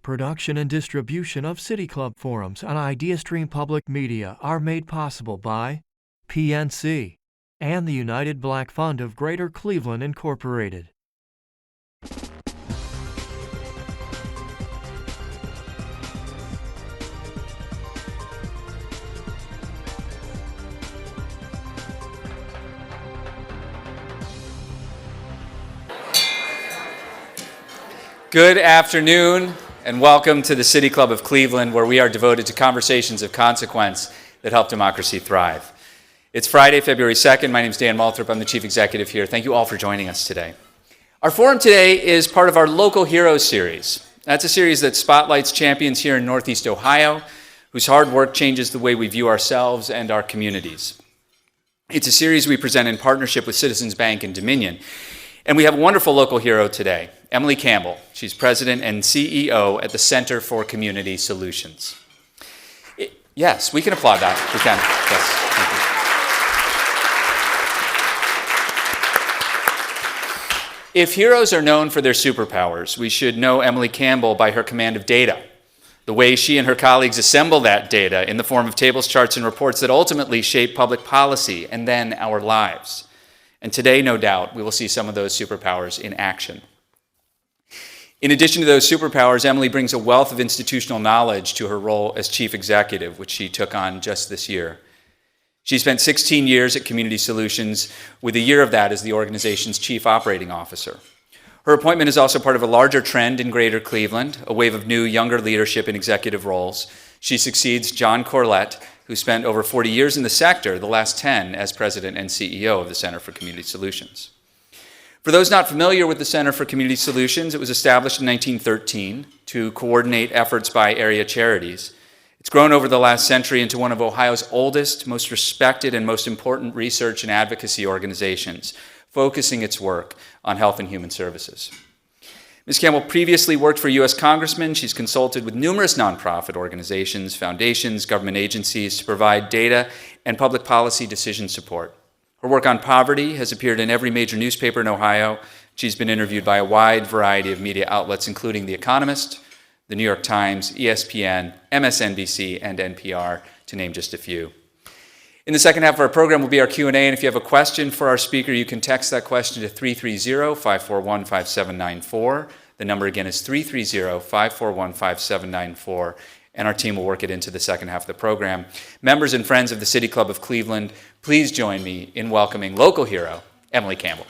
Production and distribution of City Club forums on IdeaStream Public Media are made possible by PNC and the United Black Fund of Greater Cleveland, Incorporated. Good afternoon, and welcome to the City Club of Cleveland, where we are devoted to conversations of consequence that help democracy thrive. It's Friday, February 2nd. My name is Dan Malthrop. I'm the Chief Executive here. Thank you all for joining us today. Our forum today is part of our Local Heroes series. That's a series that spotlights champions here in Northeast Ohio, whose hard work changes the way we view ourselves and our communities. It's a series we present in partnership with Citizens Bank and Dominion. And we have a wonderful local hero today, Emily Campbell. She's president and CEO at the Center for Community Solutions. Yes, we can applaud that. We can. Yes. Thank you. If heroes are known for their superpowers, we should know Emily Campbell by her command of data, the way she and her colleagues assemble that data in the form of tables, charts, and reports that ultimately shape public policy and then our lives. And today, no doubt, we will see some of those superpowers in action. In addition to those superpowers, Emily brings a wealth of institutional knowledge to her role as chief executive, which she took on just this year. She spent 16 years at Community Solutions, with a year of that as the organization's chief operating officer. Her appointment is also part of a larger trend in Greater Cleveland, a wave of new, younger leadership in executive roles. She succeeds John Corlett, who spent over 40 years in the sector, the last 10 as president and CEO of the Center for Community Solutions. For those not familiar with the Center for Community Solutions, it was established in 1913 to coordinate efforts by area charities. It's grown over the last century into one of Ohio's oldest, most respected, and most important research and advocacy organizations, focusing its work on health and human services. Ms. Campbell previously worked for U.S. Congressman. She's consulted with numerous nonprofit organizations, foundations, government agencies to provide data and public policy decision support. Her work on poverty has appeared in every major newspaper in Ohio. She's been interviewed by a wide variety of media outlets, including The Economist, The New York Times, ESPN, MSNBC, and NPR, to name just a few. In the second half of our program will be our Q&A, and if you have a question for our speaker, you can text that question to 330-541-5794. The number again is 330-541-5794, and our team will work it into the second half of the program. Members and friends of the City Club of Cleveland, please join me in welcoming local hero, Emily Campbell.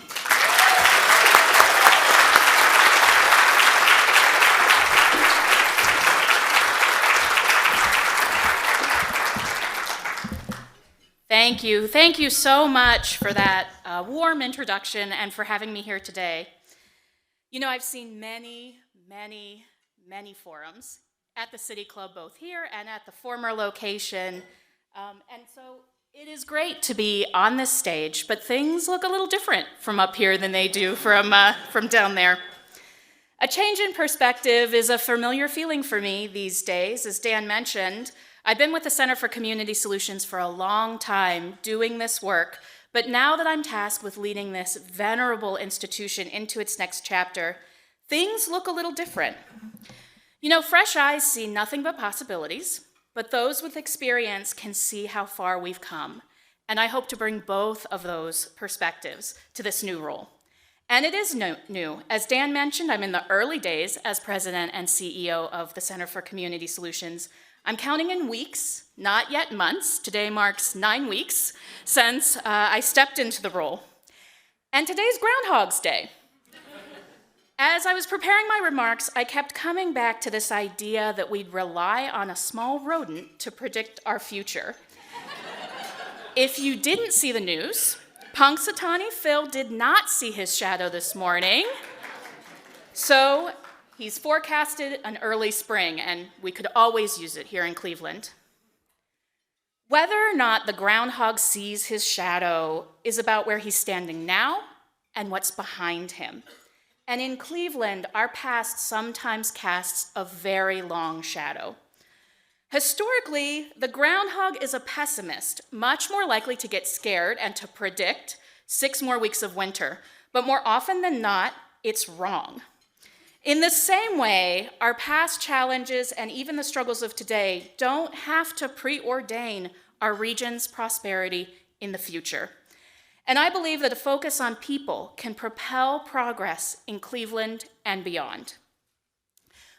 Thank you. Thank you so much for that warm introduction and for having me here today. You know, I've seen many forums at the City Club, both here and at the former location. And so it is great to be on this stage, but things look a little different from up here than they do from down there. A change in perspective is a familiar feeling for me these days. As Dan mentioned, I've been with the Center for Community Solutions for a long time doing this work, but now that I'm tasked with leading this venerable institution into its next chapter, things look a little different. You know, fresh eyes see nothing but possibilities, but those with experience can see how far we've come, and I hope to bring both of those perspectives to this new role. And it is new. As Dan mentioned, I'm in the early days as president and CEO of the Center for Community Solutions. I'm counting in weeks, not yet months. Today marks 9 weeks since I stepped into the role. And today's Groundhog's Day. As I was preparing my remarks, I kept coming back to this idea that we'd rely on a small rodent to predict our future. If you didn't see the news, Punxsutawney Phil did not see his shadow this morning. So he's forecasted an early spring, and we could always use it here in Cleveland. Whether or not the groundhog sees his shadow is about where he's standing now and what's behind him. And in Cleveland, our past sometimes casts a very long shadow. Historically, the groundhog is a pessimist, much more likely to get scared and to predict 6 more weeks of winter. But more often than not, it's wrong. In the same way, our past challenges and even the struggles of today don't have to preordain our region's prosperity in the future. And I believe that a focus on people can propel progress in Cleveland and beyond.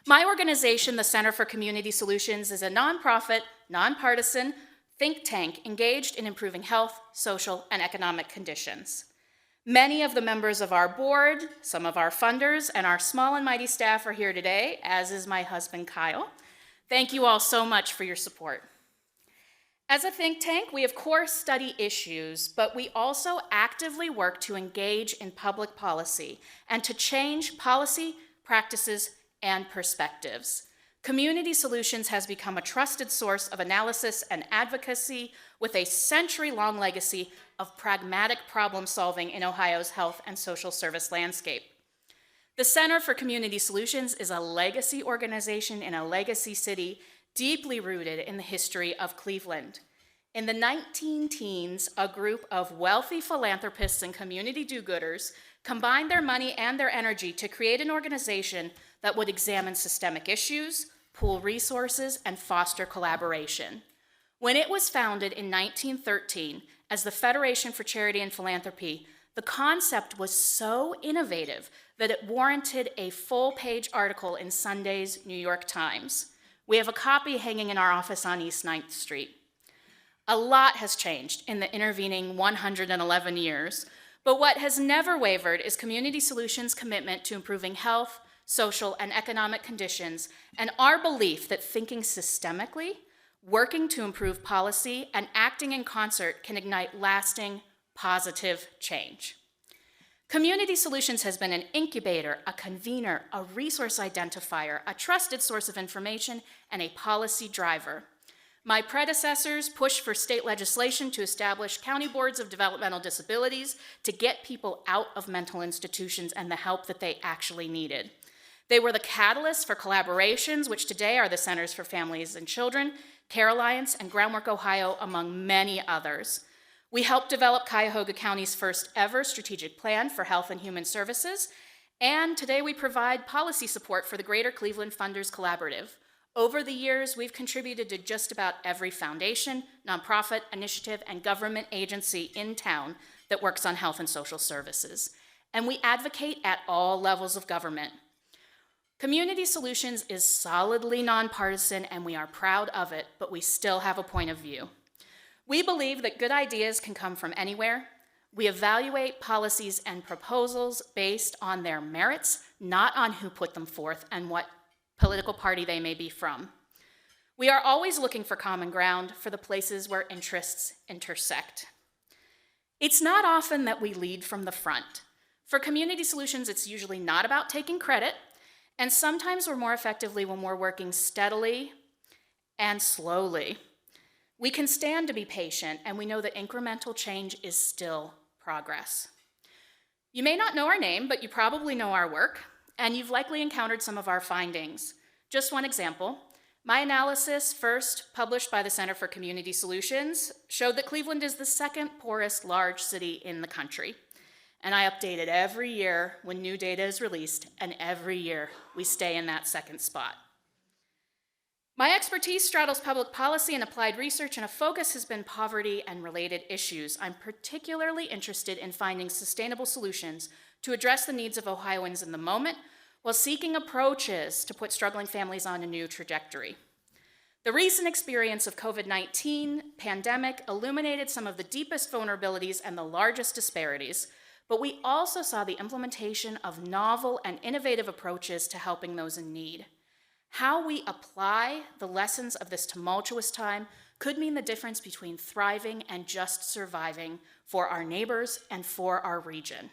My organization, the Center for Community Solutions, is a nonprofit, nonpartisan think tank engaged in improving health, social, and economic conditions. Many of the members of our board, some of our funders, and our small and mighty staff are here today, as is my husband, Kyle. Thank you all so much for your support. As a think tank, we of course study issues, but we also actively work to engage in public policy and to change policy, practices, and perspectives. Community Solutions has become a trusted source of analysis and advocacy with a century-long legacy of pragmatic problem solving in Ohio's health and social service landscape. The Center for Community Solutions is a legacy organization in a legacy city deeply rooted in the history of Cleveland. In the 19-teens, a group of wealthy philanthropists and community do-gooders combined their money and their energy to create an organization that would examine systemic issues, pool resources, and foster collaboration. When it was founded in 1913 as the Federation for Charity and Philanthropy, the concept was so innovative that it warranted a full-page article in Sunday's New York Times. We have a copy hanging in our office on East 9th Street. A lot has changed in the intervening 111 years, but what has never wavered is Community Solutions' commitment to improving health, social, and economic conditions, and our belief that thinking systemically, working to improve policy, and acting in concert can ignite lasting, positive change. Community Solutions has been an incubator, a convener, a resource identifier, a trusted source of information, and a policy driver. My predecessors pushed for state legislation to establish county boards of developmental disabilities to get people out of mental institutions and the help that they actually needed. They were the catalyst for collaborations, which today are the Centers for Families and Children, Care Alliance, and Groundwork Ohio, among many others. We helped develop Cuyahoga County's first ever strategic plan for health and human services, and today we provide policy support for the Greater Cleveland Funders Collaborative. Over the years, we've contributed to just about every foundation, nonprofit, initiative, and government agency in town that works on health and social services. And we advocate at all levels of government. Community Solutions is solidly nonpartisan, and we are proud of it, but we still have a point of view. We believe that good ideas can come from anywhere. We evaluate policies and proposals based on their merits, not on who put them forth and what political party they may be from. We are always looking for common ground for the places where interests intersect. It's not often that we lead from the front. For Community Solutions, it's usually not about taking credit, and sometimes we're more effectively when we're working steadily and slowly. We can stand to be patient, and we know that incremental change is still progress. You may not know our name, but you probably know our work, and you've likely encountered some of our findings. Just one example, my analysis, first published by the Center for Community Solutions, showed that Cleveland is the second poorest large city in the country. And I update it every year when new data is released, and every year we stay in that second spot. My expertise straddles public policy and applied research, and a focus has been poverty and related issues. I'm particularly interested in finding sustainable solutions to address the needs of Ohioans in the moment, while seeking approaches to put struggling families on a new trajectory. The recent experience of COVID-19 pandemic illuminated some of the deepest vulnerabilities and the largest disparities, but we also saw the implementation of novel and innovative approaches to helping those in need. How we apply the lessons of this tumultuous time could mean the difference between thriving and just surviving for our neighbors and for our region.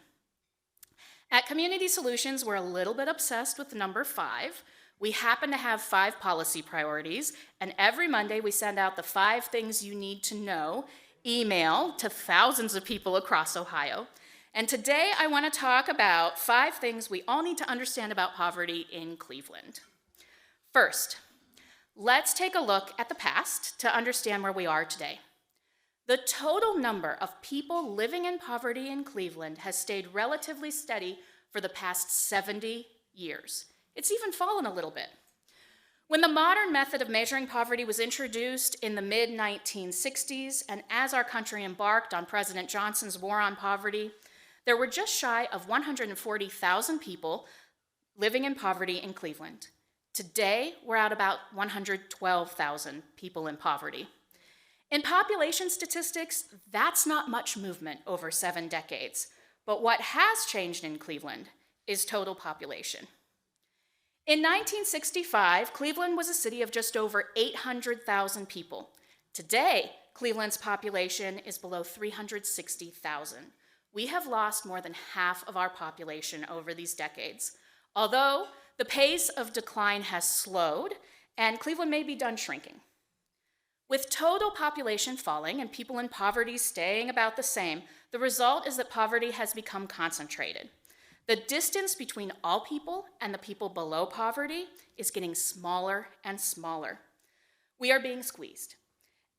At Community Solutions, we're a little bit obsessed with the number 5. We happen to have 5 policy priorities, and every Monday we send out the 5 things you need to know email to thousands of people across Ohio. And today I want to talk about 5 things we all need to understand about poverty in Cleveland. First, let's take a look at the past to understand where we are today. The total number of people living in poverty in Cleveland has stayed relatively steady for the past 70 years. It's even fallen a little bit. When the modern method of measuring poverty was introduced in the mid-1960s, and as our country embarked on President Johnson's war on poverty, there were just shy of 140,000 people living in poverty in Cleveland. Today, we're at about 112,000 people in poverty. In population statistics, that's not much movement over 7 decades. But what has changed in Cleveland is total population. In 1965, Cleveland was a city of just over 800,000 people. Today, Cleveland's population is below 360,000. We have lost more than half of our population over these decades, although the pace of decline has slowed, and Cleveland may be done shrinking. With total population falling and people in poverty staying about the same, the result is that poverty has become concentrated. The distance between all people and the people below poverty is getting smaller and smaller. We are being squeezed.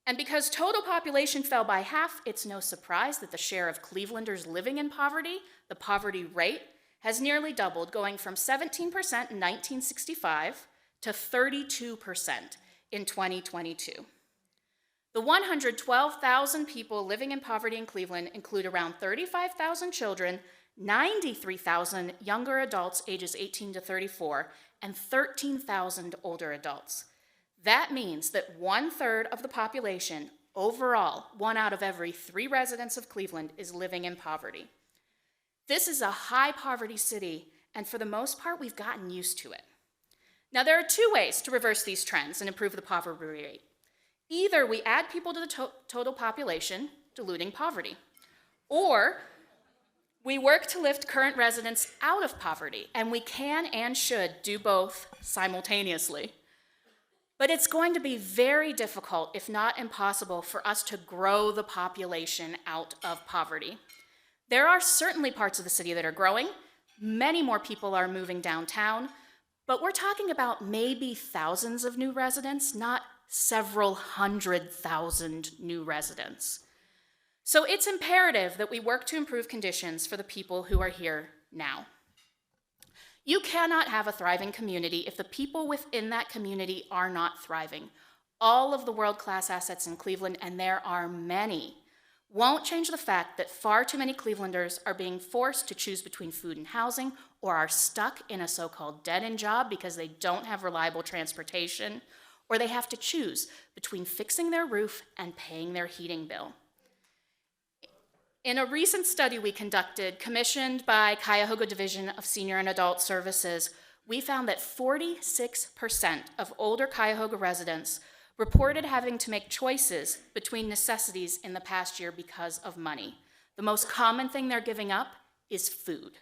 And because total population fell by half, it's no surprise that the share of Clevelanders living in poverty, the poverty rate, has nearly doubled, going from 17% in 1965 to 32% in 2022. The 112,000 people living in poverty in Cleveland include around 35,000 children, 93,000 younger adults ages 18 to 34, and 13,000 older adults. That means that 1/3 of the population, overall, 1 out of every 3 residents of Cleveland is living in poverty. This is a high poverty city, and for the most part, we've gotten used to it. Now, there are 2 ways to reverse these trends and improve the poverty rate. Either we add people to the total population, diluting poverty, or we work to lift current residents out of poverty, and we can and should do both simultaneously. But it's going to be very difficult, if not impossible, for us to grow the population out of poverty. There are certainly parts of the city that are growing. Many more people are moving downtown, but we're talking about maybe thousands of new residents, not several 100,000 new residents. So it's imperative that we work to improve conditions for the people who are here now. You cannot have a thriving community if the people within that community are not thriving. All of the world-class assets in Cleveland, and there are many, won't change the fact that far too many Clevelanders are being forced to choose between food and housing, or are stuck in a so-called dead-end job because they don't have reliable transportation, or they have to choose between fixing their roof and paying their heating bill. In a recent study we conducted, commissioned by Cuyahoga Division of Senior and Adult Services, we found that 46% of older Cuyahoga residents reported having to make choices between necessities in the past year because of money. The most common thing they're giving up is food.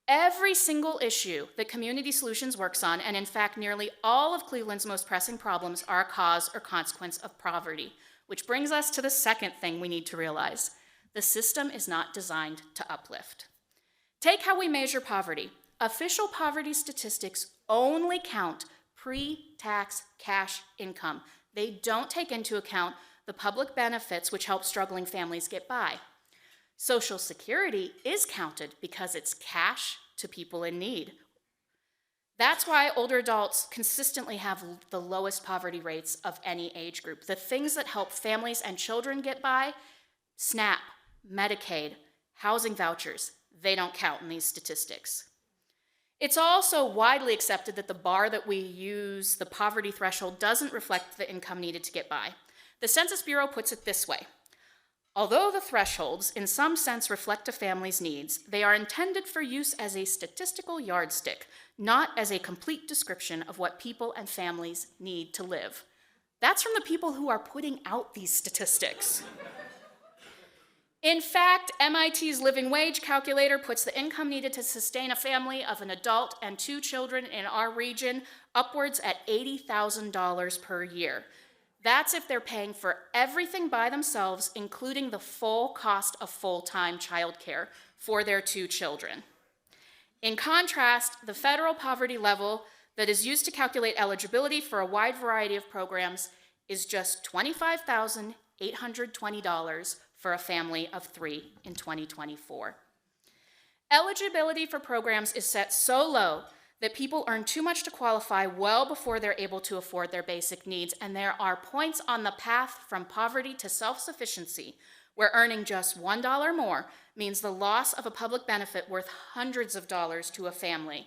Every single issue that Community Solutions works on, and in fact nearly all of Cleveland's most pressing problems, are a cause or consequence of poverty, which brings us to the second thing we need to realize. The system is not designed to uplift. Take how we measure poverty. Official poverty statistics only count pre-tax cash income. They don't take into account the public benefits which help struggling families get by. Social Security is counted because it's cash to people in need. That's why older adults consistently have the lowest poverty rates of any age group. The things that help families and children get by, SNAP, Medicaid, housing vouchers, they don't count in these statistics. It's also widely accepted that the bar that we use, the poverty threshold, doesn't reflect the income needed to get by. The Census Bureau puts it this way: although the thresholds in some sense reflect a family's needs, they are intended for use as a statistical yardstick, not as a complete description of what people and families need to live. That's from the people who are putting out these statistics. In fact, MIT's living wage calculator puts the income needed to sustain a family of an adult and 2 children in our region upwards at $80,000 per year. That's if they're paying for everything by themselves, including the full cost of full-time childcare for their 2 children. In contrast, the federal poverty level that is used to calculate eligibility for a wide variety of programs is just $25,820 for a family of 3 in 2024. Eligibility for programs is set so low that people earn too much to qualify well before they're able to afford their basic needs, and there are points on the path from poverty to self-sufficiency where earning just $1 more means the loss of a public benefit worth hundreds of dollars to a family.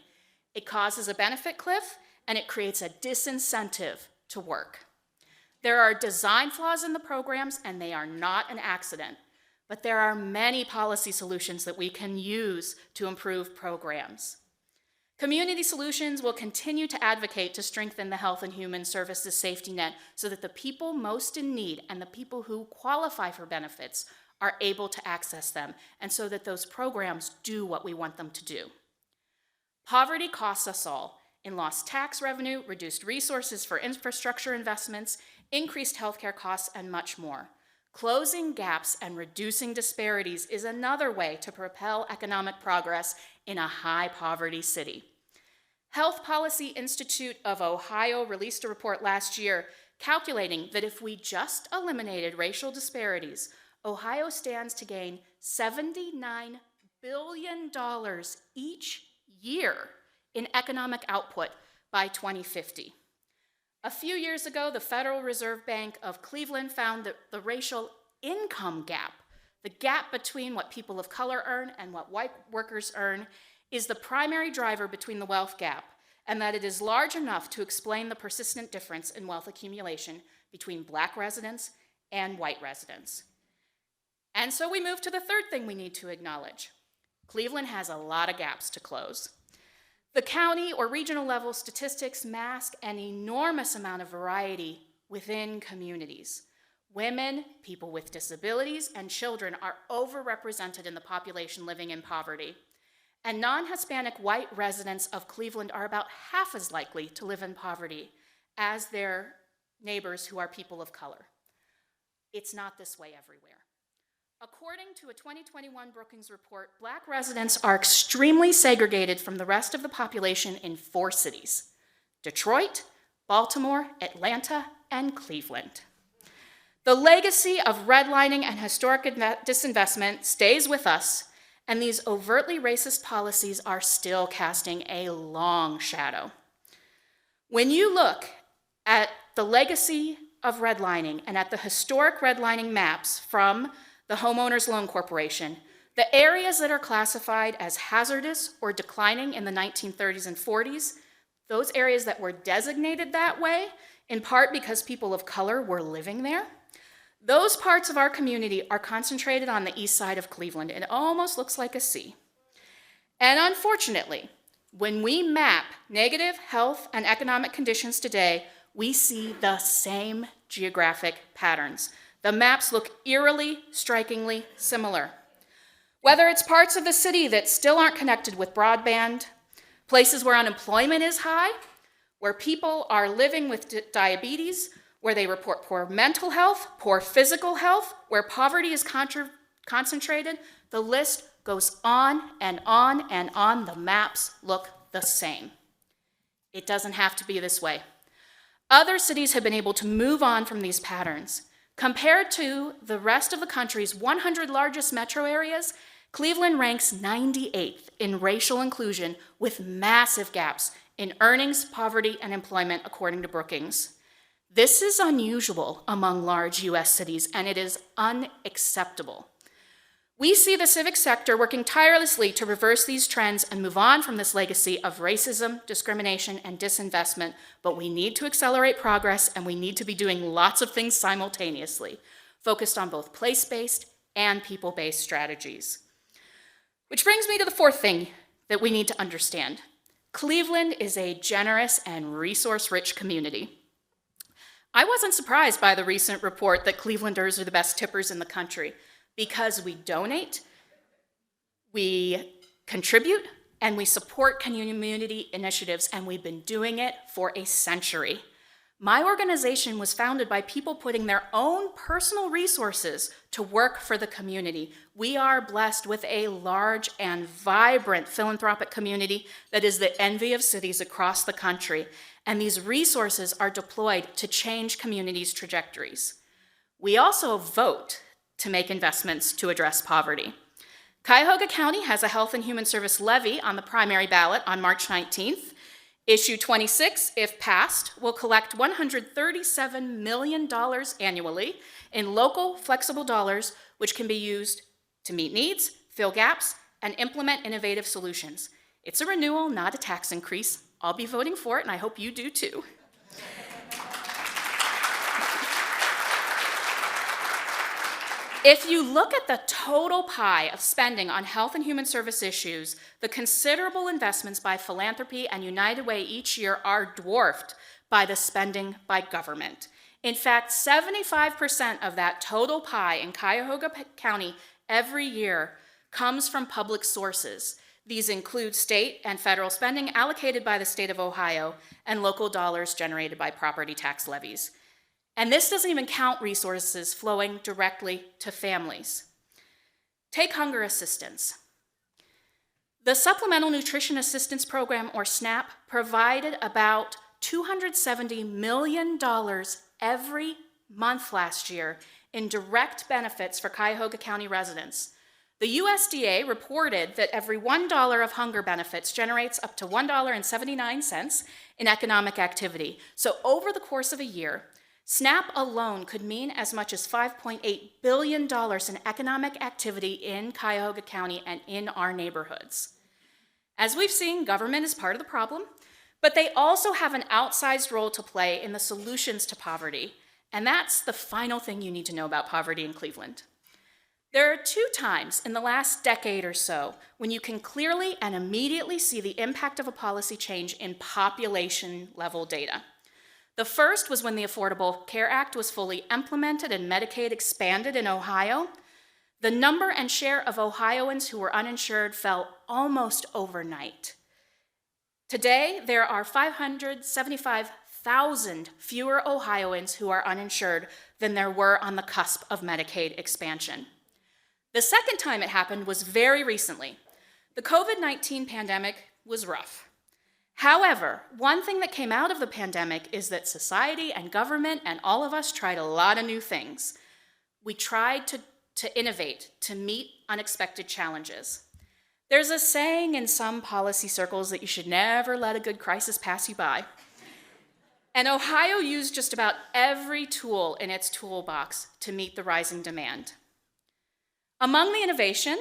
It causes a benefit cliff, and it creates a disincentive to work. There are design flaws in the programs, and they are not an accident, but there are many policy solutions that we can use to improve programs. Community Solutions will continue to advocate to strengthen the Health and Human Services safety net so that the people most in need and the people who qualify for benefits are able to access them, and so that those programs do what we want them to do. Poverty costs us all in lost tax revenue, reduced resources for infrastructure investments, increased healthcare costs, and much more. Closing gaps and reducing disparities is another way to propel economic progress in a high-poverty city. Health Policy Institute of Ohio released a report last year calculating that if we just eliminated racial disparities, Ohio stands to gain $79 billion each year in economic output by 2050. A few years ago, the Federal Reserve Bank of Cleveland found that the racial income gap, the gap between what people of color earn and what white workers earn, is the primary driver between the wealth gap, and that it is large enough to explain the persistent difference in wealth accumulation between Black residents and white residents. And so we move to the third thing we need to acknowledge. Cleveland has a lot of gaps to close. The county or regional level statistics mask an enormous amount of variety within communities. Women, people with disabilities, and children are overrepresented in the population living in poverty. And non-Hispanic white residents of Cleveland are about half as likely to live in poverty as their neighbors who are people of color. It's not this way everywhere. According to a 2021 Brookings report, Black residents are extremely segregated from the rest of the population in 4 cities: Detroit, Baltimore, Atlanta, and Cleveland. The legacy of redlining and historic disinvestment stays with us, and these overtly racist policies are still casting a long shadow. When you look at the legacy of redlining and at the historic redlining maps from the Homeowners Loan Corporation, the areas that are classified as hazardous or declining in the 1930s and 40s, those areas that were designated that way, in part because people of color were living there, those parts of our community are concentrated on the east side of Cleveland. It almost looks like a C. And unfortunately, when we map negative health and economic conditions today, we see the same geographic patterns. The maps look eerily, strikingly similar. Whether it's parts of the city that still aren't connected with broadband, places where unemployment is high, where people are living with diabetes, where they report poor mental health, poor physical health, where poverty is concentrated, the list goes on and on and on. The maps look the same. It doesn't have to be this way. Other cities have been able to move on from these patterns. Compared to the rest of the country's 100 largest metro areas, Cleveland ranks 98th in racial inclusion, with massive gaps in earnings, poverty, and employment, according to Brookings. This is unusual among large US cities, and it is unacceptable. We see the civic sector working tirelessly to reverse these trends and move on from this legacy of racism, discrimination, and disinvestment, but we need to accelerate progress, and we need to be doing lots of things simultaneously, focused on both place-based and people-based strategies. Which brings me to the fourth thing that we need to understand. Cleveland is a generous and resource-rich community. I wasn't surprised by the recent report that Clevelanders are the best tippers in the country, because we donate, we contribute, and we support community initiatives, and we've been doing it for a century. My organization was founded by people putting their own personal resources to work for the community. We are blessed with a large and vibrant philanthropic community that is the envy of cities across the country, and these resources are deployed to change communities' trajectories. We also vote to make investments to address poverty. Cuyahoga County has a Health and Human Service levy on the primary ballot on March 19th. Issue 26, if passed, will collect $137 million annually in local flexible dollars, which can be used to meet needs, fill gaps, and implement innovative solutions. It's a renewal, not a tax increase. I'll be voting for it, and I hope you do too. If you look at the total pie of spending on health and human service issues, the considerable investments by philanthropy and United Way each year are dwarfed by the spending by government. In fact, 75% of that total pie in Cuyahoga County every year comes from public sources. These include state and federal spending allocated by the state of Ohio and local dollars generated by property tax levies. And this doesn't even count resources flowing directly to families. Take hunger assistance. The Supplemental Nutrition Assistance Program, or SNAP, provided about $270 million every month last year in direct benefits for Cuyahoga County residents. The USDA reported that every $1 of hunger benefits generates up to $1.79 in economic activity. So over the course of a year, SNAP alone could mean as much as $5.8 billion in economic activity in Cuyahoga County and in our neighborhoods. As we've seen, government is part of the problem, but they also have an outsized role to play in the solutions to poverty, and that's the final thing you need to know about poverty in Cleveland. There are 2 times in the last decade or so when you can clearly and immediately see the impact of a policy change in population-level data. The first was when the Affordable Care Act was fully implemented and Medicaid expanded in Ohio. The number and share of Ohioans who were uninsured fell almost overnight. Today, there are 575,000 fewer Ohioans who are uninsured than there were on the cusp of Medicaid expansion. The second time it happened was very recently. The COVID-19 pandemic was rough. However, one thing that came out of the pandemic is that society and government and all of us tried a lot of new things. We tried to innovate, to meet unexpected challenges. There's a saying in some policy circles that you should never let a good crisis pass you by. And Ohio used just about every tool in its toolbox to meet the rising demand. Among the innovation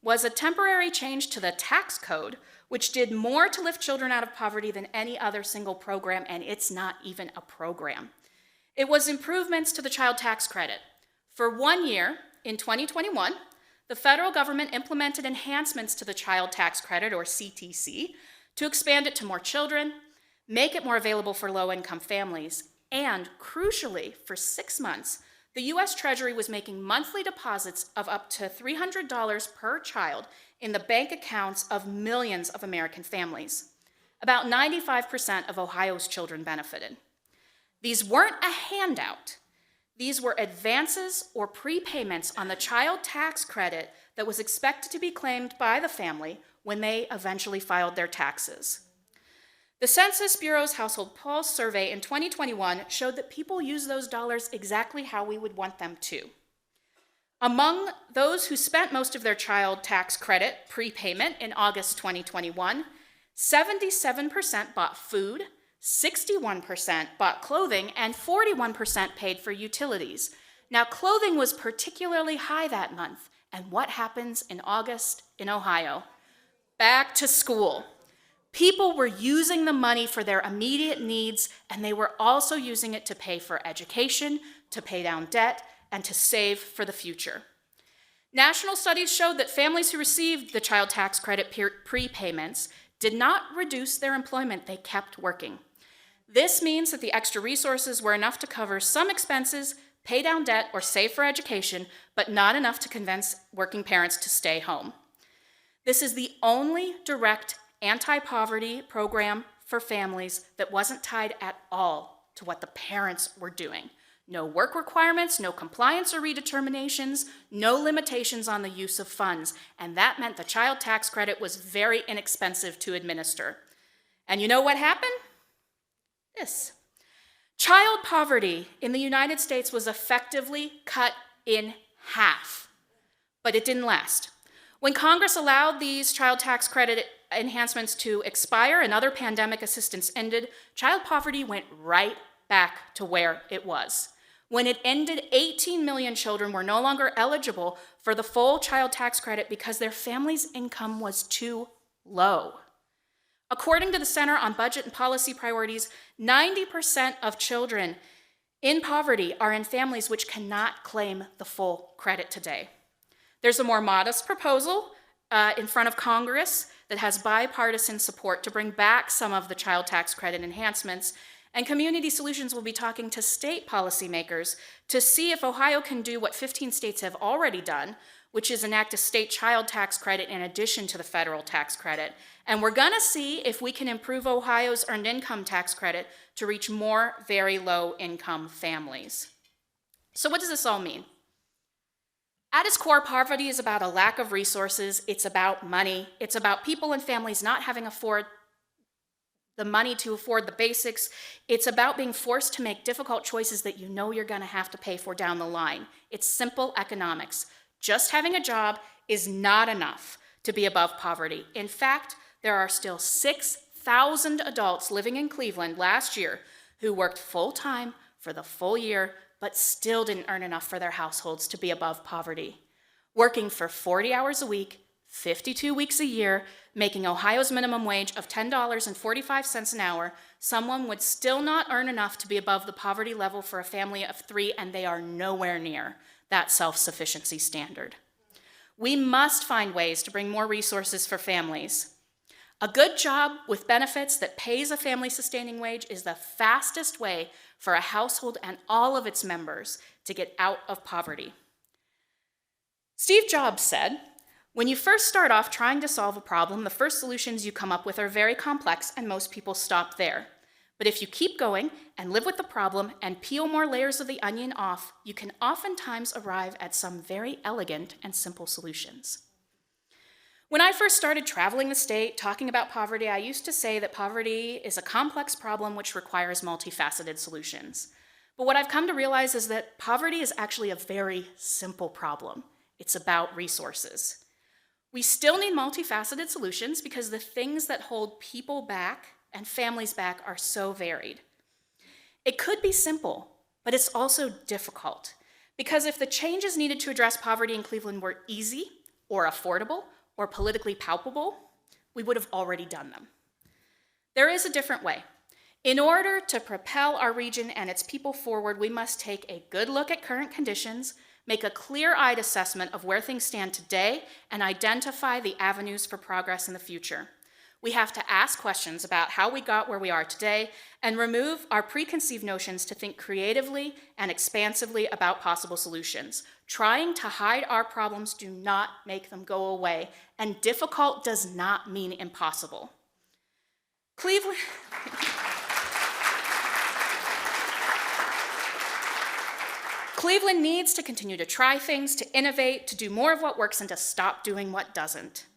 was a temporary change to the tax code, which did more to lift children out of poverty than any other single program, and it's not even a program. It was improvements to the child tax credit. For 1 year, in 2021, the federal government implemented enhancements to the child tax credit, or CTC, to expand it to more children, make it more available for low-income families, and crucially, for 6 months, the U.S. Treasury was making monthly deposits of up to $300 per child in the bank accounts of millions of American families. About 95% of Ohio's children benefited. These weren't a handout. These were advances or prepayments on the child tax credit that was expected to be claimed by the family when they eventually filed their taxes. The Census Bureau's Household Pulse survey in 2021 showed that people use those dollars exactly how we would want them to. Among those who spent most of their child tax credit prepayment in August 2021, 77% bought food, 61% bought clothing, and 41% paid for utilities. Now, clothing was particularly high that month, and what happens in August in Ohio? Back to school. People were using the money for their immediate needs, and they were also using it to pay for education, to pay down debt, and to save for the future. National studies showed that families who received the child tax credit prepayments did not reduce their employment, they kept working. This means that the extra resources were enough to cover some expenses, pay down debt, or save for education, but not enough to convince working parents to stay home. This is the only direct anti-poverty program for families that wasn't tied at all to what the parents were doing. No work requirements, no compliance or redeterminations, no limitations on the use of funds, and that meant the child tax credit was very inexpensive to administer. And you know what happened? This. Child poverty in the United States was effectively cut in half, but it didn't last. When Congress allowed these child tax credit enhancements to expire and other pandemic assistance ended, child poverty went right back to where it was. When it ended, 18 million children were no longer eligible for the full child tax credit because their family's income was too low. According to the Center on Budget and Policy Priorities, 90% of children in poverty are in families which cannot claim the full credit today. There's a more modest proposal in front of Congress that has bipartisan support to bring back some of the child tax credit enhancements, and Community Solutions will be talking to state policymakers to see if Ohio can do what 15 states have already done, which is enact a state child tax credit in addition to the federal tax credit. And we're gonna see if we can improve Ohio's earned income tax credit to reach more very low income families. So what does this all mean? At its core, poverty is about a lack of resources. It's about money. It's about people and families not having the money to afford the basics. It's about being forced to make difficult choices that you know you're gonna have to pay for down the line. It's simple economics. Just having a job is not enough to be above poverty. In fact, there are still 6,000 adults living in Cleveland last year who worked full-time for the full year but still didn't earn enough for their households to be above poverty. Working for 40 hours a week, 52 weeks a year, making Ohio's minimum wage of $10.45 an hour, someone would still not earn enough to be above the poverty level for a family of 3, and they are nowhere near that self-sufficiency standard. We must find ways to bring more resources for families. A good job with benefits that pays a family-sustaining wage is the fastest way for a household and all of its members to get out of poverty. Steve Jobs said, "When you first start off trying to solve a problem, the first solutions you come up with are very complex and most people stop there. But if you keep going and live with the problem and peel more layers of the onion off, you can oftentimes arrive at some very elegant and simple solutions." When I first started traveling the state talking about poverty, I used to say that poverty is a complex problem which requires multifaceted solutions. But what I've come to realize is that poverty is actually a very simple problem. It's about resources. We still need multifaceted solutions because the things that hold people back and families back are so varied. It could be simple, but it's also difficult, because if the changes needed to address poverty in Cleveland were easy or affordable or politically palpable, we would have already done them. There is a different way. In order to propel our region and its people forward, we must take a good look at current conditions, make a clear-eyed assessment of where things stand today, and identify the avenues for progress in the future. We have to ask questions about how we got where we are today and remove our preconceived notions to think creatively and expansively about possible solutions. Trying to hide our problems do not make them go away, and difficult does not mean impossible. Cleveland needs to continue to try things, to innovate, to do more of what works, and to stop doing what doesn't.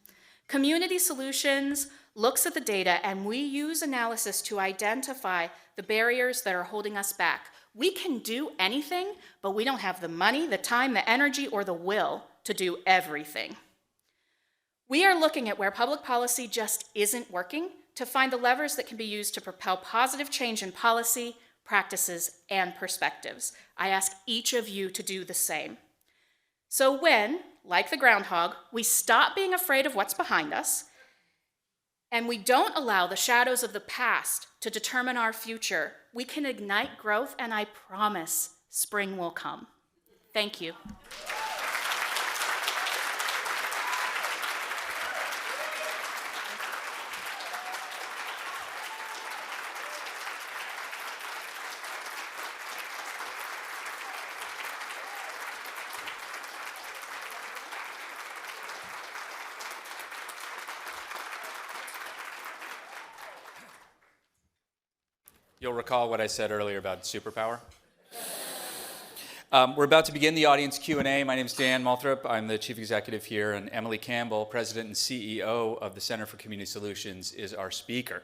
Community Solutions looks at the data, and we use analysis to identify the barriers that are holding us back. We can do anything, but we don't have the money, the time, the energy, or the will to do everything. We are looking at where public policy just isn't working to find the levers that can be used to propel positive change in policy, practices, and perspectives. I ask each of you to do the same. So when, like the groundhog, we stop being afraid of what's behind us, and we don't allow the shadows of the past to determine our future, we can ignite growth, and I promise spring will come. Thank you. You'll recall what I said earlier about superpower. We're about to begin the audience Q&A. My name is Dan Malthrop. I'm the chief executive here, and Emily Campbell, president and CEO of the Center for Community Solutions, is our speaker.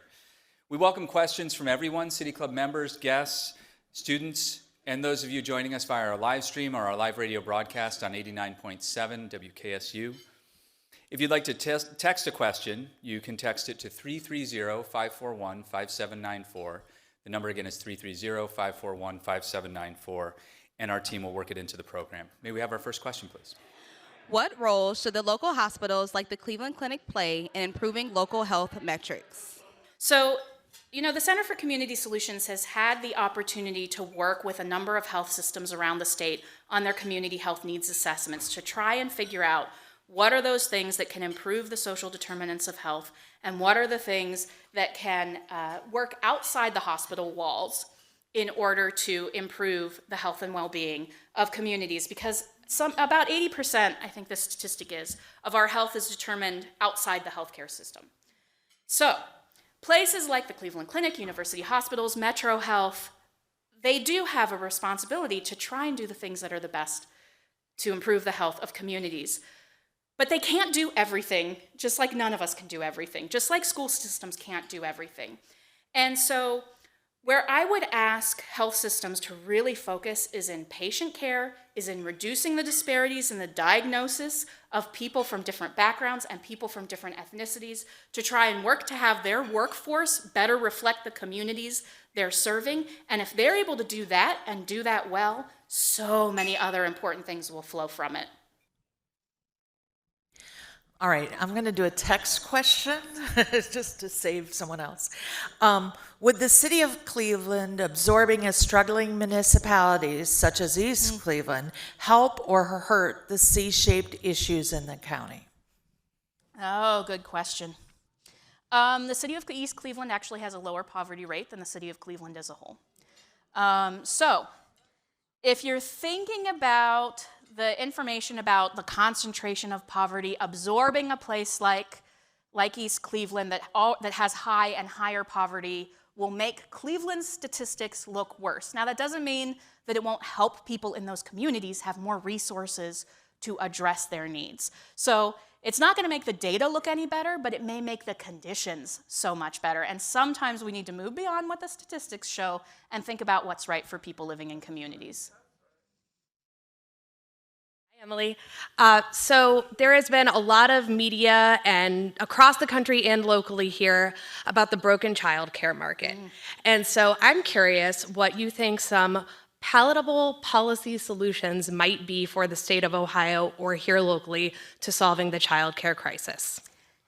We welcome questions from everyone, City Club members, guests, students, and those of you joining us via our live stream or our live radio broadcast on 89.7 WKSU. If you'd like to text a question, you can text it to 330-541-5794. The number again is 330-541-5794, and our team will work it into the program. May we have our first question, please? What role should the local hospitals like the Cleveland Clinic play in improving local health metrics? So, the Center for Community Solutions has had the opportunity to work with a number of health systems around the state on their community health needs assessments to try and figure out what are those things that can improve the social determinants of health, and what are the things that can work outside the hospital walls in order to improve the health and well-being of communities. Because about 80%, I think the statistic is, of our health is determined outside the healthcare system. So, places like the Cleveland Clinic, university hospitals, Metro Health, they do have a responsibility to try and do the things that are the best to improve the health of communities. But they can't do everything, just like none of us can do everything, just like school systems can't do everything. And so where I would ask health systems to really focus is in patient care, is in reducing the disparities in the diagnosis of people from different backgrounds and people from different ethnicities, to try and work to have their workforce better reflect the communities they're serving. And if they're able to do that and do that well, so many other important things will flow from it. All right, I'm going to do a text question just to save someone else. Would the city of Cleveland absorbing a struggling municipalities such as East Cleveland help or hurt the C-shaped issues in the county? Oh, good question. The city of East Cleveland actually has a lower poverty rate than the city of Cleveland as a whole. So if you're thinking about the information about the concentration of poverty absorbing a place like East Cleveland that has high and higher poverty will make Cleveland's statistics look worse. Now, that doesn't mean that it won't help people in those communities have more resources to address their needs. So it's not going to make the data look any better, but it may make the conditions so much better. And sometimes we need to move beyond what the statistics show and think about what's right for people living in communities. Emily. So there has been a lot of media and across the country and locally here about the broken child care market. And so I'm curious what you think some palatable policy solutions might be for the state of Ohio or here locally to solving the child care crisis.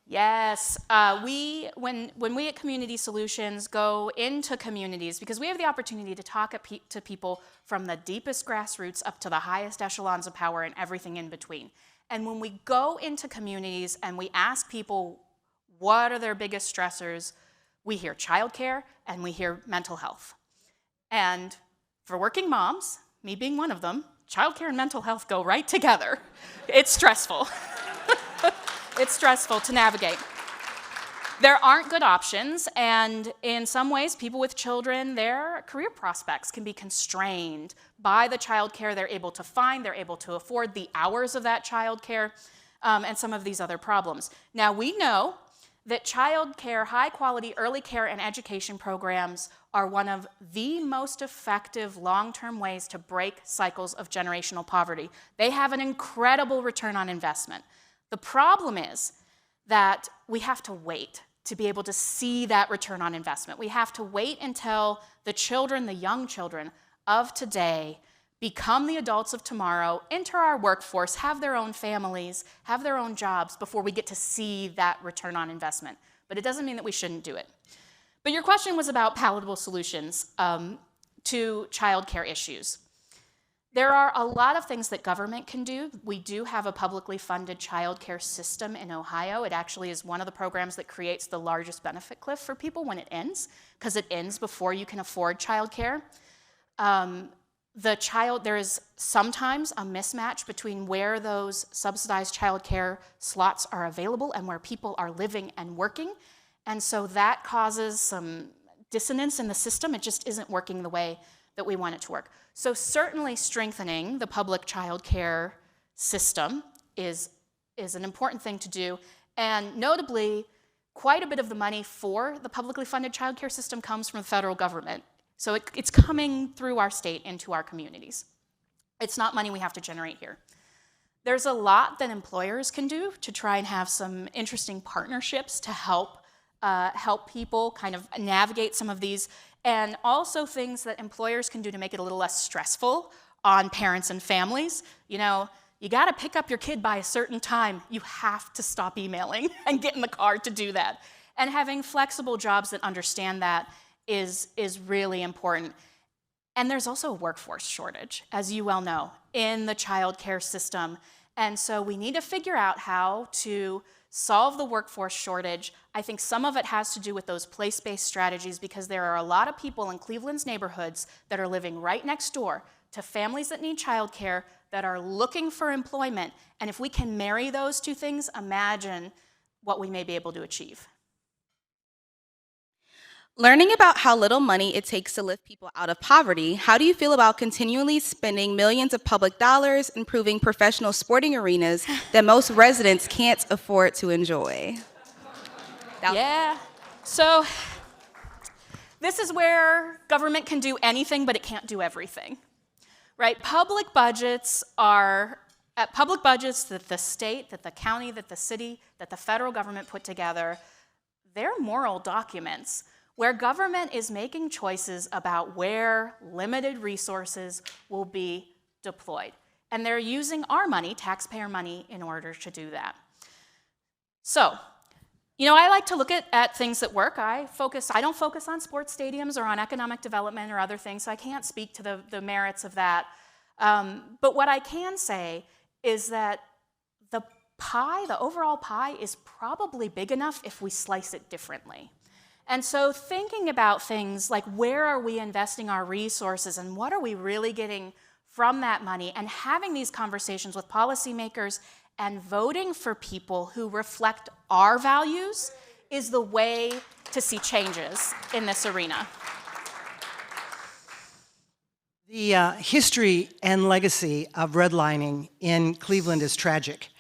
Yes, when we at Community Solutions go into communities, because we have the opportunity to talk to people from the deepest grassroots up to the highest echelons of power and everything in between. And when we go into communities and we ask people what are their biggest stressors, we hear childcare and we hear mental health. And for working moms, me being one of them, childcare and mental health go right together. It's stressful. It's stressful to navigate. There aren't good options, and in some ways, people with children, their career prospects can be constrained by the childcare they're able to find, they're able to afford the hours of that childcare, and some of these other problems. Now, we know that childcare, high-quality early care and education programs are one of the most effective long-term ways to break cycles of generational poverty. They have an incredible return on investment. The problem is that we have to wait to be able to see that return on investment. We have to wait until the children, the young children of today, become the adults of tomorrow, enter our workforce, have their own families, have their own jobs before we get to see that return on investment. But it doesn't mean that we shouldn't do it. But your question was about palatable solutions to childcare issues. There are a lot of things that government can do. We do have a publicly funded childcare system in Ohio. It actually is one of the programs that creates the largest benefit cliff for people when it ends, because it ends before you can afford childcare. There is sometimes a mismatch between where those subsidized childcare slots are available and where people are living and working. And so that causes some dissonance in the system. It just isn't working the way that we want it to work. So certainly strengthening the public child care system is an important thing to do. And notably, quite a bit of the money for the publicly funded child care system comes from the federal government. So it's coming through our state into our communities. It's not money we have to generate here. There's a lot that employers can do to try and have some interesting partnerships to help people kind of navigate some of these, and also things that employers can do to make it a little less stressful on parents and families. You know, you got to pick up your kid by a certain time. You have to stop emailing and get in the car to do that. And having flexible jobs that understand that is really important. And there's also a workforce shortage, as you well know, in the child care system. And so we need to figure out how to solve the workforce shortage. I think some of it has to do with those place-based strategies, because there are a lot of people in Cleveland's neighborhoods that are living right next door to families that need childcare, that are looking for employment. And if we can marry those two things, imagine what we may be able to achieve. Learning about how little money it takes to lift people out of poverty, how do you feel about continually spending millions of public dollars improving professional sporting arenas that most residents can't afford to enjoy? Yeah, so this is where government can do anything, but it can't do everything, right? Public budgets that the state, that the county, that the city, that the federal government put together, they're moral documents where government is making choices about where limited resources will be deployed. And they're using our money, taxpayer money, in order to do that. So, you know, I like to look at things that work. I don't focus on sports stadiums or on economic development or other things, so I can't speak to the merits of that. But what I can say is that the overall pie is probably big enough if we slice it differently. And so thinking about things like, where are we investing our resources and what are we really getting from that money, and having these conversations with policymakers and voting for people who reflect our values is the way to see changes in this arena. The history and legacy of redlining in Cleveland is tragic.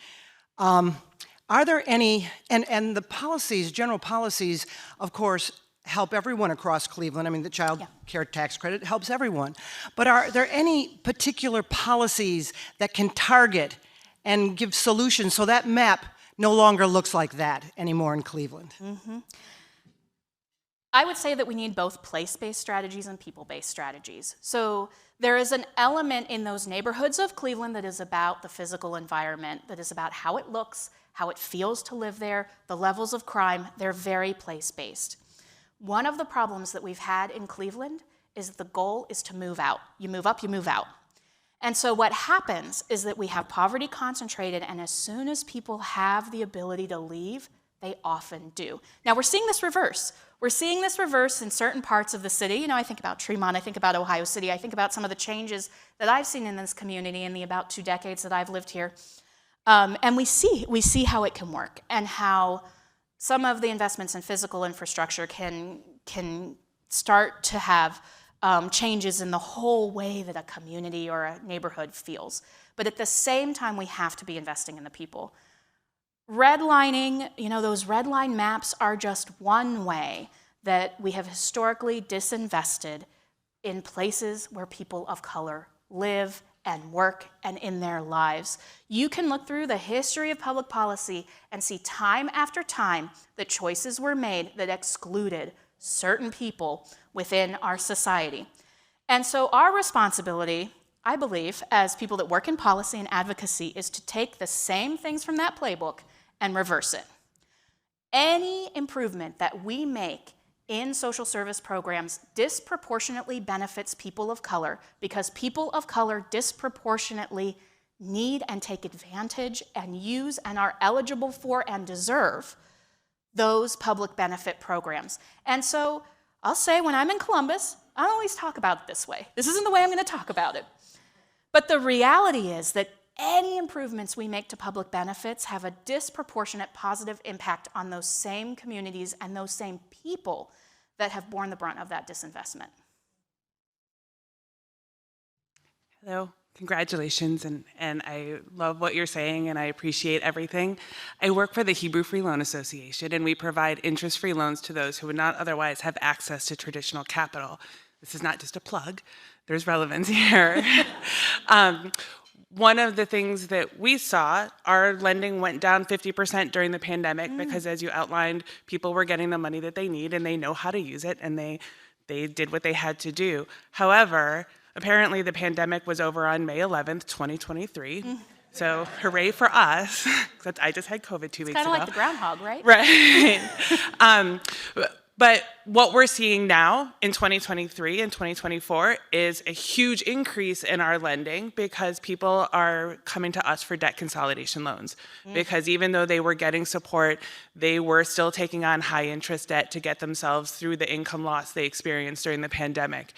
Are there any, and the policies, general policies, of course, help everyone across Cleveland. I mean, the child care tax credit helps everyone. But are there any particular policies that can target and give solutions so that map no longer looks like that anymore in Cleveland? Mm-hmm. I would say that we need both place-based strategies and people-based strategies. So there is an element in those neighborhoods of Cleveland that is about the physical environment, that is about how it looks, how it feels to live there, the levels of crime. They're very place-based. One of the problems that we've had in Cleveland is the goal is to move out. You move up, you move out. And so what happens is that we have poverty concentrated, and as soon as people have the ability to leave, they often do. Now we're seeing this reverse. We're seeing this reverse in certain parts of the city. You know, I think about Tremont, I think about Ohio City, I think about some of the changes that I've seen in this community in the about 2 decades that I've lived here. And we see how it can work, and how some of the investments in physical infrastructure can start to have changes in the whole way that a community or a neighborhood feels. But at the same time, we have to be investing in the people. Redlining, you know, those red line maps are just one way that we have historically disinvested in places where people of color live and work and in their lives. You can look through the history of public policy and see time after time that choices were made that excluded certain people within our society. And so our responsibility, I believe, as people that work in policy and advocacy, is to take the same things from that playbook and reverse it. Any improvement that we make in social service programs disproportionately benefits people of color, because people of color disproportionately need and take advantage and use and are eligible for and deserve those public benefit programs. And so I'll say, when I'm in Columbus, I don't always talk about it this way. This isn't the way I'm going to talk about it. But the reality is that any improvements we make to public benefits have a disproportionate positive impact on those same communities and those same people that have borne the brunt of that disinvestment. Hello, congratulations, and I love what you're saying, and I appreciate everything. I work for the Hebrew Free Loan Association, and we provide interest-free loans to those who would not otherwise have access to traditional capital. This is not just a plug, there's relevance here. one of the things that we saw, our lending went down 50% during the pandemic because, as you outlined, people were getting the money that they need and they know how to use it, and they did what they had to do. However, apparently the pandemic was over on May 11th, 2023. So hooray for us. I just had COVID 2 weeks ago. Kind of like the groundhog, right? Right. But what we're seeing now in 2023 and 2024 is a huge increase in our lending because people are coming to us for debt consolidation loans. Because even though they were getting support, they were still taking on high interest debt to get themselves through the income loss they experienced during the pandemic.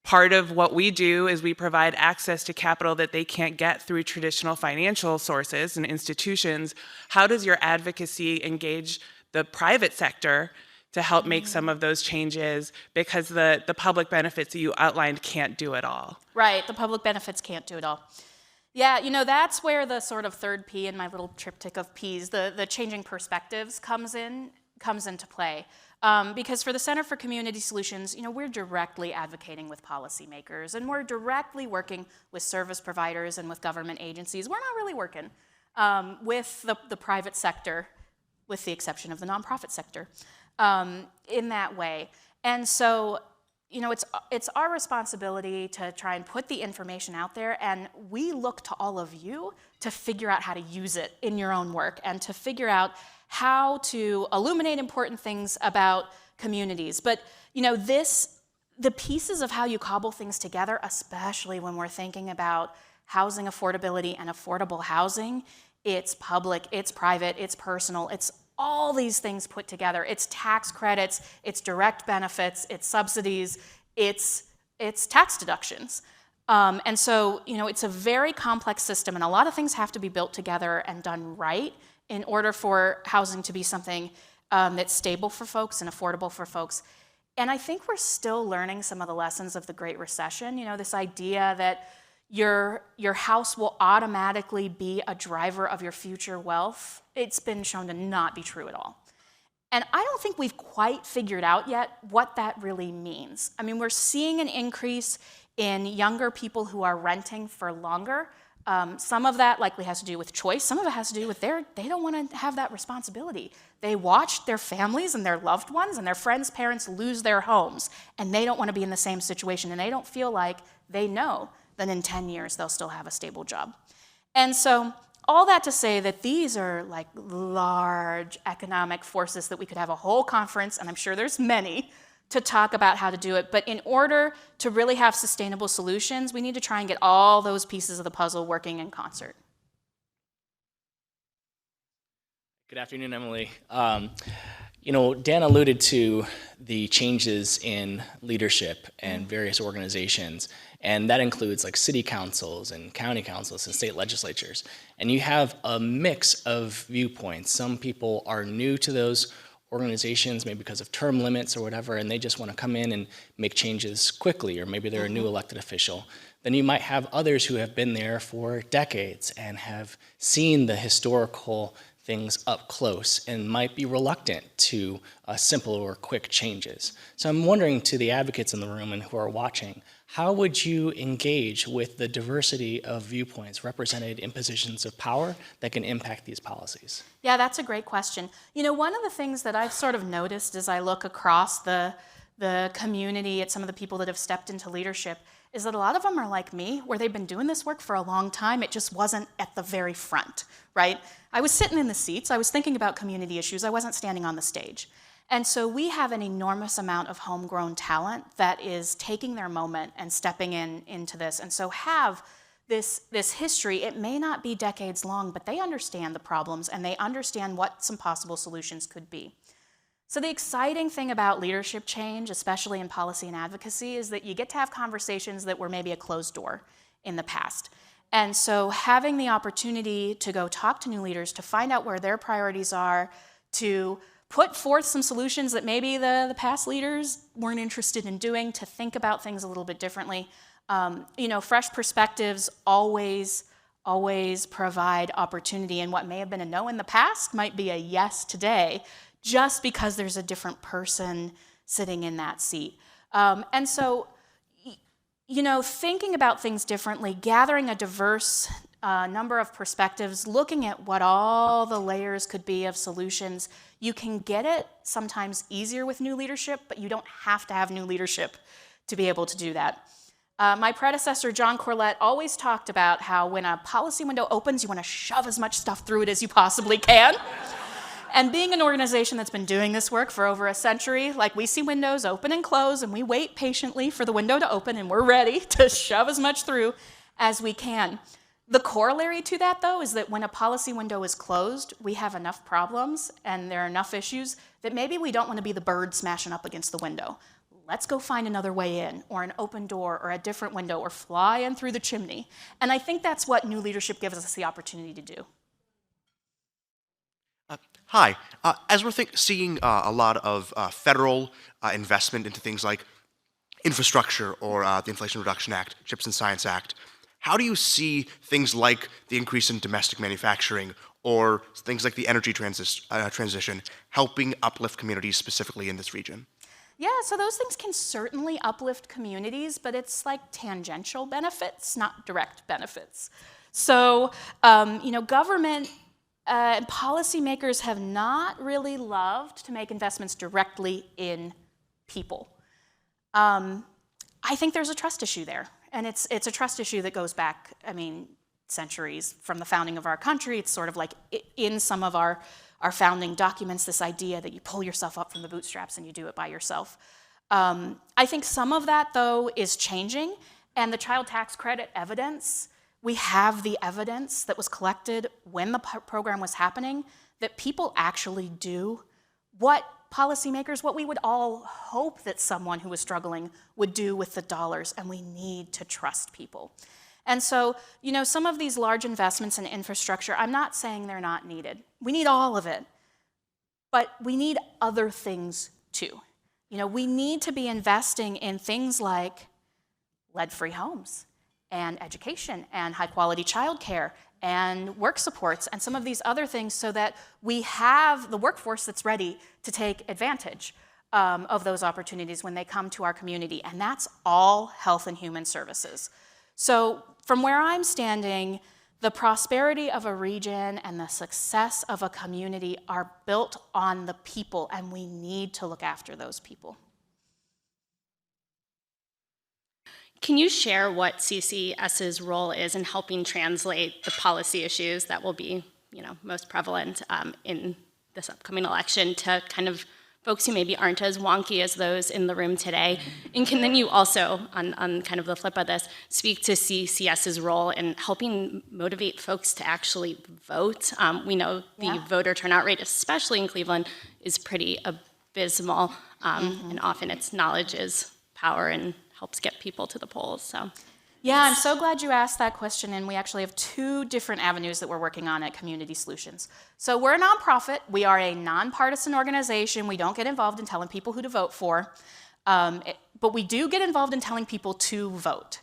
Part of what we do is we provide access to capital that they can't get through traditional financial sources and institutions. How does your advocacy engage the private sector to help make some of those changes, because the public benefits that you outlined can't do it all? Right, the public benefits can't do it all. Yeah, that's where the sort of third P in my little triptych of Ps, the changing perspectives comes into play. Because for the Center for Community Solutions, we're directly advocating with policymakers, and we're directly working with service providers and with government agencies. We're not really working with the private sector, with the exception of the nonprofit sector, in that way. And so, it's our responsibility to try and put the information out there, and we look to all of you to figure out how to use it in your own work and to figure out how to illuminate important things about communities. But, the pieces of how you cobble things together, especially when we're thinking about housing affordability and affordable housing, it's public, it's private, it's personal, it's all these things put together. It's tax credits, it's direct benefits, it's subsidies, it's tax deductions. And so, it's a very complex system, and a lot of things have to be built together and done right in order for housing to be something that's stable for folks and affordable for folks. And I think we're still learning some of the lessons of the Great Recession. This idea that your house will automatically be a driver of your future wealth, it's been shown to not be true at all. And I don't think we've quite figured out yet what that really means. I mean, we're seeing an increase in younger people who are renting for longer. Some of that likely has to do with choice. Some of it has to do with they don't want to have that responsibility. They watched their families and their loved ones and their friends' parents lose their homes, and they don't want to be in the same situation, and they don't feel like they know that in 10 years they'll still have a stable job. And so all that to say that these are like large economic forces that we could have a whole conference, and I'm sure there's many, to talk about how to do it. But in order to really have sustainable solutions, we need to try and get all those pieces of the puzzle working in concert. Good afternoon, Emily. Dan alluded to the changes in leadership and various organizations, and that includes like city councils and county councils and state legislatures. And you have a mix of viewpoints. Some people are new to those organizations, maybe because of term limits or whatever, and they just want to come in and make changes quickly, or maybe they're a new elected official. Then you might have others who have been there for decades and have seen the historical things up close and might be reluctant to simple or quick changes. So I'm wondering, to the advocates in the room and who are watching, how would you engage with the diversity of viewpoints represented in positions of power that can impact these policies? Yeah, that's a great question. One of the things that I've sort of noticed as I look across the community at some of the people that have stepped into leadership is that a lot of them are like me, where they've been doing this work for a long time. It just wasn't at the very front, right? I was sitting in the seats. I was thinking about community issues. I wasn't standing on the stage. And so we have an enormous amount of homegrown talent that is taking their moment and stepping into this. And so have this history. It may not be decades long, but they understand the problems and they understand what some possible solutions could be. So the exciting thing about leadership change, especially in policy and advocacy, is that you get to have conversations that were maybe a closed door in the past. And so having the opportunity to go talk to new leaders, to find out where their priorities are, to put forth some solutions that maybe the past leaders weren't interested in doing, to think about things a little bit differently. Fresh perspectives always provide opportunity, and what may have been a no in the past might be a yes today, just because there's a different person sitting in that seat. And so thinking about things differently, gathering a diverse number of perspectives, looking at what all the layers could be of solutions, you can get it sometimes easier with new leadership, but you don't have to have new leadership to be able to do that. My predecessor, John Corlett, always talked about how when a policy window opens, you want to shove as much stuff through it as you possibly can. And being an organization that's been doing this work for over a century, like we see windows open and close, and we wait patiently for the window to open, and we're ready to shove as much through as we can. The corollary to that, though, is that when a policy window is closed, we have enough problems and there are enough issues that maybe we don't want to be the bird smashing up against the window. Let's go find another way in, or an open door, or a different window, or fly in through the chimney. And I think that's what new leadership gives us the opportunity to do. Hi. As we're seeing a lot of federal investment into things like infrastructure or the Inflation Reduction Act, CHIPS and Science Act, how do you see things like the increase in domestic manufacturing or things like the energy transition helping uplift communities specifically in this region? Yeah, so those things can certainly uplift communities, but it's like tangential benefits, not direct benefits. So, government and policymakers have not really loved to make investments directly in people. I think there's a trust issue there, and it's a trust issue that goes back, centuries from the founding of our country. It's sort of like in some of our founding documents, this idea that you pull yourself up from the bootstraps and you do it by yourself. I think some of that, though, is changing, and the child tax credit evidence, we have the evidence that was collected when the program was happening that people actually do what we would all hope that someone who was struggling would do with the dollars, and we need to trust people. And so, some of these large investments in infrastructure, I'm not saying they're not needed. We need all of it, but we need other things too. We need to be investing in things like lead-free homes and education and high-quality childcare and work supports and some of these other things so that we have the workforce that's ready to take advantage of those opportunities when they come to our community. And that's all health and human services. So from where I'm standing, the prosperity of a region and the success of a community are built on the people, and we need to look after those people. Can you share what CCS's role is in helping translate the policy issues that will be, most prevalent in this upcoming election to kind of folks who maybe aren't as wonky as those in the room today? And can then you also, on kind of the flip of this, speak to CCS's role in helping motivate folks to actually vote? We know the voter turnout rate, especially in Cleveland, is pretty abysmal, and often it's knowledge is power and helps get people to the polls. So, yeah, I'm so glad you asked that question, and we actually have two different avenues that we're working on at Community Solutions. So we're a nonprofit. We are a nonpartisan organization. We don't get involved in telling people who to vote for, but we do get involved in telling people to vote.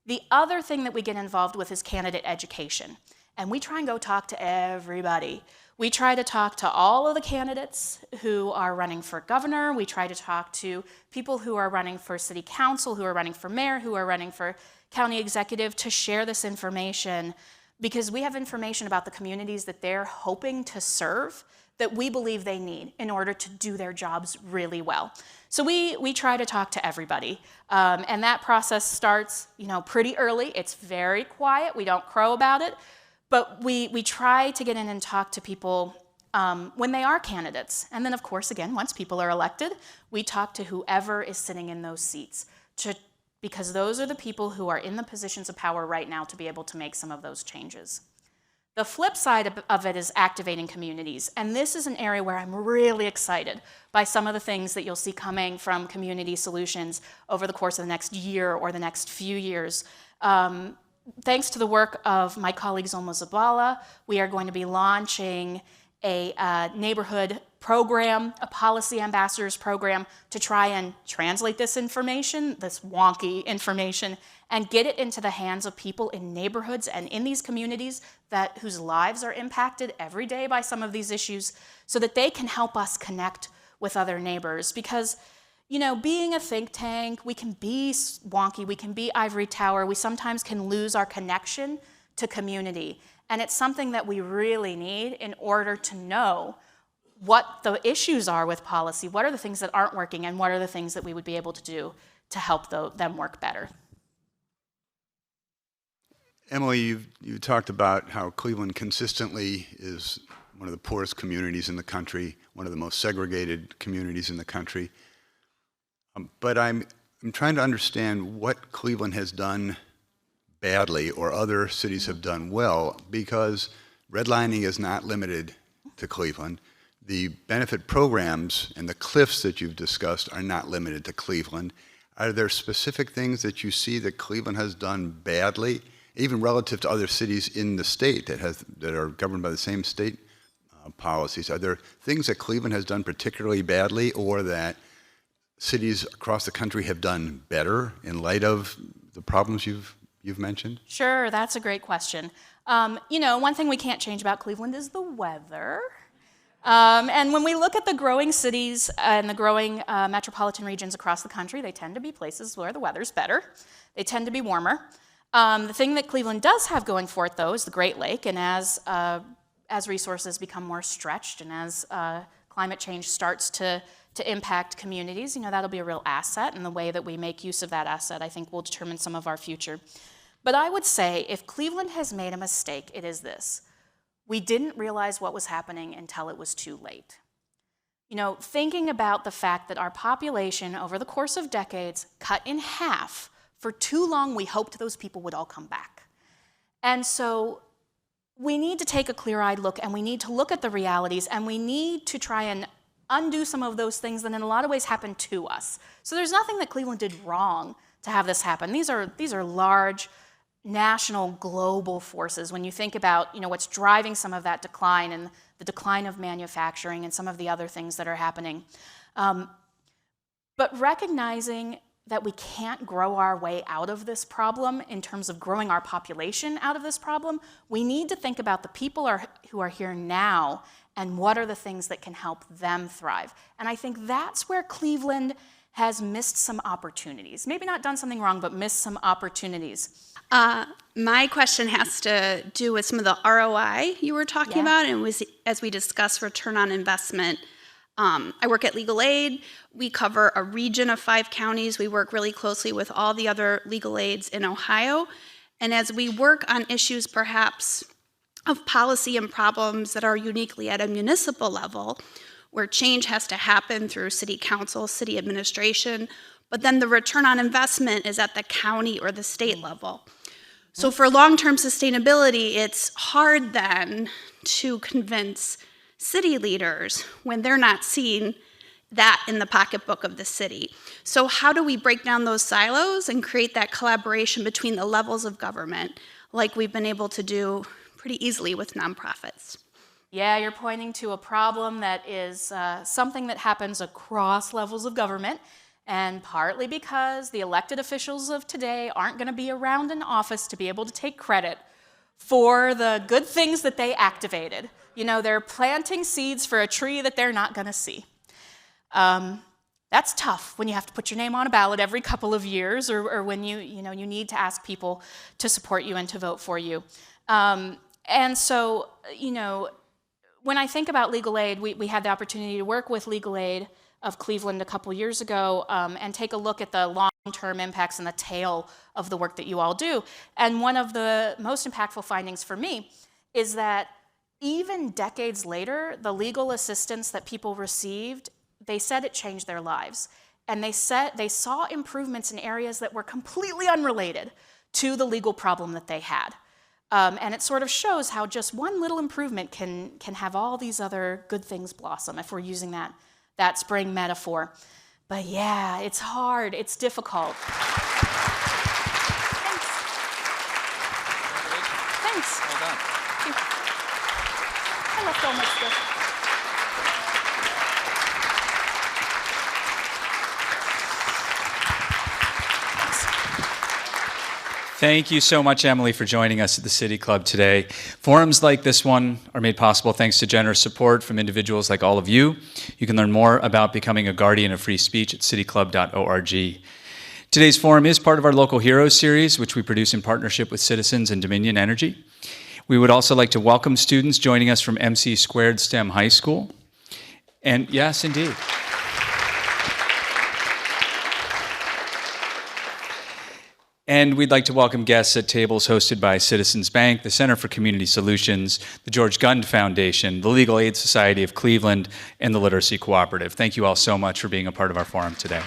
The other thing that we get involved with is candidate education, and we try and go talk to everybody. We try to talk to all of the candidates who are running for governor. We try to talk to people who are running for city council, who are running for mayor, who are running for county executive, to share this information, because we have information about the communities that they're hoping to serve that we believe they need in order to do their jobs really well. So we try to talk to everybody, and that process starts pretty early. It's very quiet. We don't crow about it. But we try to get in and talk to people when they are candidates. And then, of course, again, once people are elected, we talk to whoever is sitting in those seats, because those are the people who are in the positions of power right now to be able to make some of those changes. The flip side of it is activating communities. And this is an area where I'm really excited by some of the things that you'll see coming from Community Solutions over the course of the next year or the next few years. Thanks to the work of my colleague Zulma Zabala, we are going to be launching a neighborhood program, a policy ambassadors program, to try and translate this information, this wonky information, and get it into the hands of people in neighborhoods and in these communities whose lives are impacted every day by some of these issues, so that they can help us connect with other neighbors. Because being a think tank, we can be wonky, we can be ivory tower, we sometimes can lose our connection to community. And it's something that we really need in order to know what the issues are with policy, what are the things that aren't working, and what are the things that we would be able to do to help them work better. Emily, you talked about how Cleveland consistently is one of the poorest communities in the country, one of the most segregated communities in the country. But I'm trying to understand what Cleveland has done badly or other cities have done well, because redlining is not limited to Cleveland. The benefit programs and the cliffs that you've discussed are not limited to Cleveland. Are there specific things that you see that Cleveland has done badly, even relative to other cities in the state that are governed by the same state policies? Are there things that Cleveland has done particularly badly, or that cities across the country have done better in light of the problems you've mentioned? Sure, that's a great question. One thing we can't change about Cleveland is the weather. And when we look at the growing cities and the growing metropolitan regions across the country, they tend to be places where the weather's better. They tend to be warmer. The thing that Cleveland does have going for it, though, is the Great Lake, and as resources become more stretched and as climate change starts to impact communities, that'll be a real asset, and the way that we make use of that asset, I think, will determine some of our future. But I would say if Cleveland has made a mistake, it is this. We didn't realize what was happening until it was too late. Thinking about the fact that our population over the course of decades cut in half, for too long we hoped those people would all come back. And so we need to take a clear-eyed look, and we need to look at the realities, and we need to try and undo some of those things that in a lot of ways happened to us. So there's nothing that Cleveland did wrong to have this happen. These are large, national, global forces. When you think about what's driving some of that decline and the decline of manufacturing and some of the other things that are happening. But recognizing that we can't grow our way out of this problem in terms of growing our population out of this problem, we need to think about the people who are here now and what are the things that can help them thrive. And I think that's where Cleveland has missed some opportunities. Maybe not done something wrong, but missed some opportunities. My question has to do with some of the ROI you were talking about, and as we discussed return on investment. I work at Legal Aid. We cover a region of 5 counties. We work really closely with all the other legal aids in Ohio. And as we work on issues perhaps of policy and problems that are uniquely at a municipal level, where change has to happen through city council, city administration, but then the return on investment is at the county or the state level. So for long-term sustainability, it's hard then to convince city leaders when they're not seeing that in the pocketbook of the city. So how do we break down those silos and create that collaboration between the levels of government, like we've been able to do pretty easily with nonprofits? Yeah, you're pointing to a problem that is something that happens across levels of government, and partly because the elected officials of today aren't going to be around in office to be able to take credit for the good things that they activated. They're planting seeds for a tree that they're not going to see. That's tough when you have to put your name on a ballot every couple of years, or when you need to ask people to support you and to vote for you. And so, when I think about legal aid, we had the opportunity to work with Legal Aid of Cleveland a couple years ago and take a look at the long-term impacts and the tail of the work that you all do. And one of the most impactful findings for me is that even decades later, the legal assistance that people received, they said it changed their lives. And they saw improvements in areas that were completely unrelated to the legal problem that they had. And it sort of shows how just one little improvement can have all these other good things blossom, if we're using that spring metaphor. But yeah, it's hard, it's difficult. Thanks. Well done. Thank you. I left all my stuff. Thank you so much, Emily, for joining us at the City Club today. Forums like this one are made possible thanks to generous support from individuals like all of you. You can learn more about becoming a guardian of free speech at cityclub.org. Today's forum is part of our Local Heroes series, which we produce in partnership with Citizens and Dominion Energy. We would also like to welcome students joining us from MC Squared STEM High School. And yes, indeed. And we'd like to welcome guests at tables hosted by Citizens Bank, the Center for Community Solutions, the George Gund Foundation, the Legal Aid Society of Cleveland, and the Literacy Cooperative. Thank you all so much for being a part of our forum today.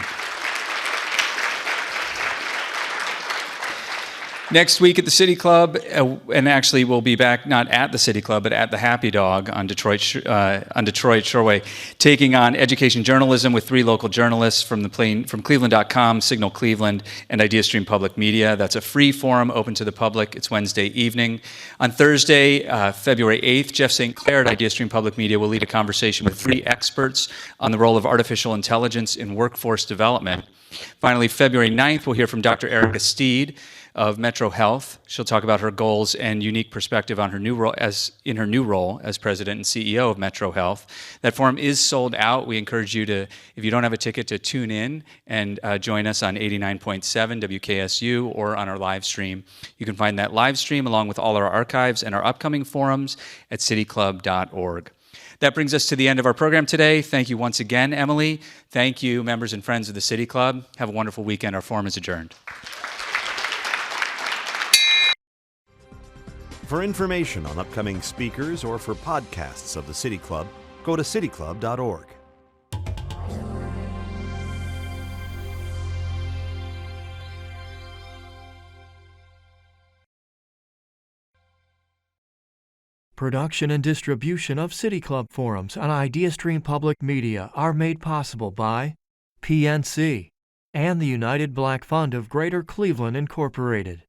Next week at the City Club, and actually we'll be back not at the City Club, but at the Happy Dog on Detroit Shoreway, taking on education journalism with 3 local journalists from Cleveland.com, Signal Cleveland, and IdeaStream Public Media. That's a free forum open to the public. It's Wednesday evening. On Thursday, February 8th, Jeff St. Clair at IdeaStream Public Media will lead a conversation with 3 experts on the role of artificial intelligence in workforce development. Finally, February 9th, we'll hear from Dr. Erica Steed of Metro Health. She'll talk about her goals and unique perspective on her new role as president and CEO of Metro Health. That forum is sold out. We encourage you to, if you don't have a ticket, to tune in and join us on 89.7 WKSU or on our live stream. You can find that live stream along with all our archives and our upcoming forums at cityclub.org. That brings us to the end of our program today. Thank you once again, Emily. Thank you, members and friends of the City Club. Have a wonderful weekend. Our forum is adjourned. For information on upcoming speakers or for podcasts of the City Club, go to cityclub.org. Production and distribution of City Club forums on IdeaStream Public Media are made possible by PNC and the United Black Fund of Greater Cleveland, Incorporated.